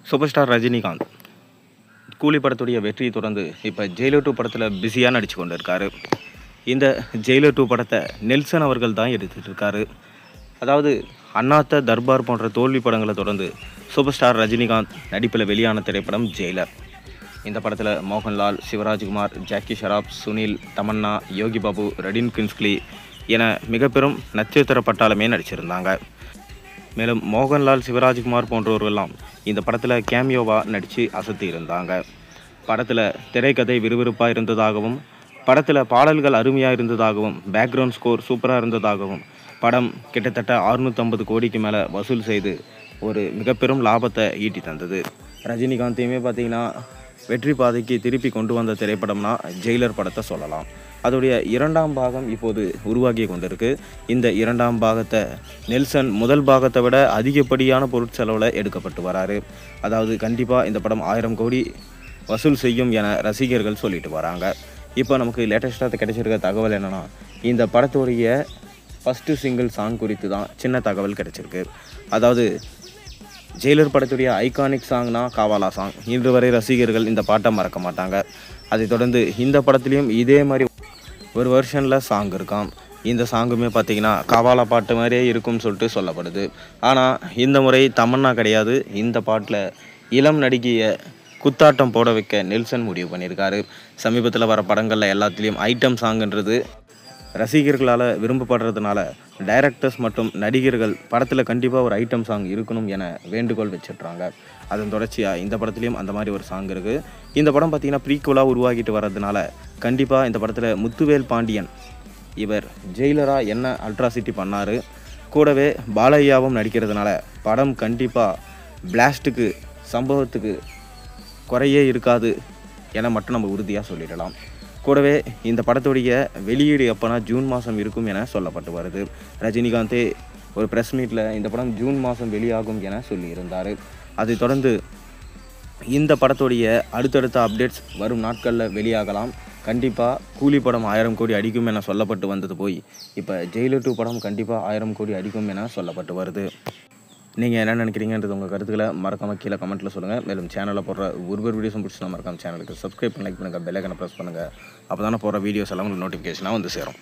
Super star Rajinikanth கூலி படத்துடைய வெற்றியை தொடர்ந்து இப்போ ஜெயிலர் 2 படத்தில் பிஸியாக நடித்து கொண்டு இருக்காரு. இந்த ஜெயிலர் 2 படத்தை நெல்சன் அவர்கள் தான் எடுத்துகிட்டு இருக்காரு. அதாவது அண்ணாத்த தர்பார் போன்ற தோல்வி படங்களை தொடர்ந்து சூப்பர் ஸ்டார் ரஜினிகாந்த் நடிப்பில் வெளியான திரைப்படம் ஜெயிலர். இந்த படத்தில் மோகன்லால், சிவராஜ்குமார், ஜாக்கி ஷராப், சுனில், தமன்னா, யோகி பாபு, ரெடின் கின்ஸ்லி என மிக பெரும் நட்சத்திர பட்டாளமே நடிச்சிருந்தாங்க. மேலும் மோகன்லால், சிவராஜ்குமார் போன்றவர்களெல்லாம் இந்த படத்தில் கேமியோவாக நடித்து அசத்தி இருந்தாங்க. படத்தில் திரைக்கதை விறுவிறுப்பாக இருந்ததாகவும், படத்தில் பாடல்கள் அருமையாக இருந்ததாகவும், பேக்ரவுண்ட் ஸ்கோர் சூப்பராக இருந்ததாகவும், படம் கிட்டத்தட்ட 650 கோடிக்கு மேலே வசூல் செய்து ஒரு மிக பெரும் லாபத்தை ஈட்டி தந்தது. ரஜினிகாந்தையுமே பார்த்திங்கன்னா வெற்றி பாதைக்கு திருப்பி கொண்டு வந்த திரைப்படம்னா ஜெயிலர் படத்தை சொல்லலாம். அதோடைய 2ஆம் பாகம் இப்போது உருவாகி கொண்டிருக்கு. இந்த 2ஆம் பாகத்தை நெல்சன் முதல் பாகத்தை விட அதிகப்படியான பொருட்செலவில் எடுக்கப்பட்டு வராரு. அதாவது கண்டிப்பாக இந்த படம் 1000 கோடி வசூல் செய்யும் என ரசிகர்கள் சொல்லிட்டு வராங்க. இப்போ நமக்கு லேட்டஸ்ட்டாக கிடைச்சிருக்க தகவல் என்னென்னா, இந்த படத்துடைய ஃபஸ்ட்டு சிங்கிள் சாங் குறித்து தான் சின்ன தகவல் கிடைச்சிருக்கு. அதாவது ஜெயிலர் படத்துடைய ஐகானிக் சாங்னா காவாலா சாங். இன்று வரை ரசிகர்கள் இந்த பாட்டை மறக்க மாட்டாங்க. அதைத் தொடர்ந்து இந்த படத்துலேயும் இதே மாதிரி ஒரு வெர்ஷனில் சாங் இருக்காம். இந்த சாங்குமே பார்த்திங்கன்னா காவாலா பாட்டு மாதிரியே இருக்கும்னு சொல்லிட்டு சொல்லப்படுது. ஆனால் இந்த முறை தமன்னா கிடையாது. இந்த பாட்டில் இளம் நடிகையை குத்தாட்டம் போட வைக்க நெல்சன் முடிவு பண்ணியிருக்காரு. சமீபத்தில் வர படங்களில் எல்லாத்துலேயும் ஐட்டம் சாங்குன்றது ரசிகர்களால் விரும்பப்படுறதுனால டைரக்டர்ஸ் மற்றும் நடிகர்கள் படத்தில் கண்டிப்பாக ஒரு ஐட்டம் சாங் இருக்கணும் என வேண்டுகோள் வச்சிட்றாங்க. அதன் தொடர்ச்சியாக இந்த படத்துலேயும் அந்த மாதிரி ஒரு சாங் இருக்குது. இந்த படம் பார்த்திங்கன்னா ப்ரீக்குவலாக உருவாகிட்டு வர்றதுனால கண்டிப்பாக இந்த படத்தில் முத்துவேல் பாண்டியன் இவர் ஜெயிலராக என்ன அல்ட்ராசிட்டி பண்ணார், கூடவே பாலையாவும் நடிக்கிறதுனால படம் கண்டிப்பாக பிளாஸ்ட்டுக்கு சம்பவத்துக்கு குறையே இருக்காது என மட்டும் நம்ம உறுதியாக சொல்லிடலாம். கூடவே இந்த படத்துடைய வெளியீடு எப்போனா ஜூன் மாதம் இருக்கும் என சொல்லப்பட்டு வருது. ரஜினிகாந்தே ஒரு ப்ரெஸ் மீட்டில் இந்த படம் ஜூன் மாதம் வெளியாகும் என சொல்லியிருந்தார். அதை தொடர்ந்து இந்த படத்துடைய அடுத்தடுத்த அப்டேட்ஸ் வரும் நாட்களில் வெளியாகலாம். கண்டிப்பாக கூலி படம் 1000 கோடி அடிக்கும் என சொல்லப்பட்டு வந்தது போய் இப்போ ஜெயிலர் 2 படம் கண்டிப்பாக 1000 கோடி அடிக்கும் என சொல்லப்பட்டு வருது. நீங்கள் என்ன நினைக்கிறீங்கன்றது உங்கள் கருத்துக்களை மறக்காமல் கீழே கமெண்ட்டில் சொல்லுங்கள். மேலும் சேனலில் போடுற ஒரு வீடியோஸும் பிடிச்சி மறக்காமல் சேனலுக்கு சப்ஸ்கிரைப் பண்ணி லைக் பண்ணுங்கள், பெல் ஐக்கனை ப்ரெஸ் பண்ணுங்கள். அப்போ தானே போடுற வீடியோஸ் எல்லாம் உங்களுக்கு நோட்டிஃபிகேஷனாக வந்து சேரும்.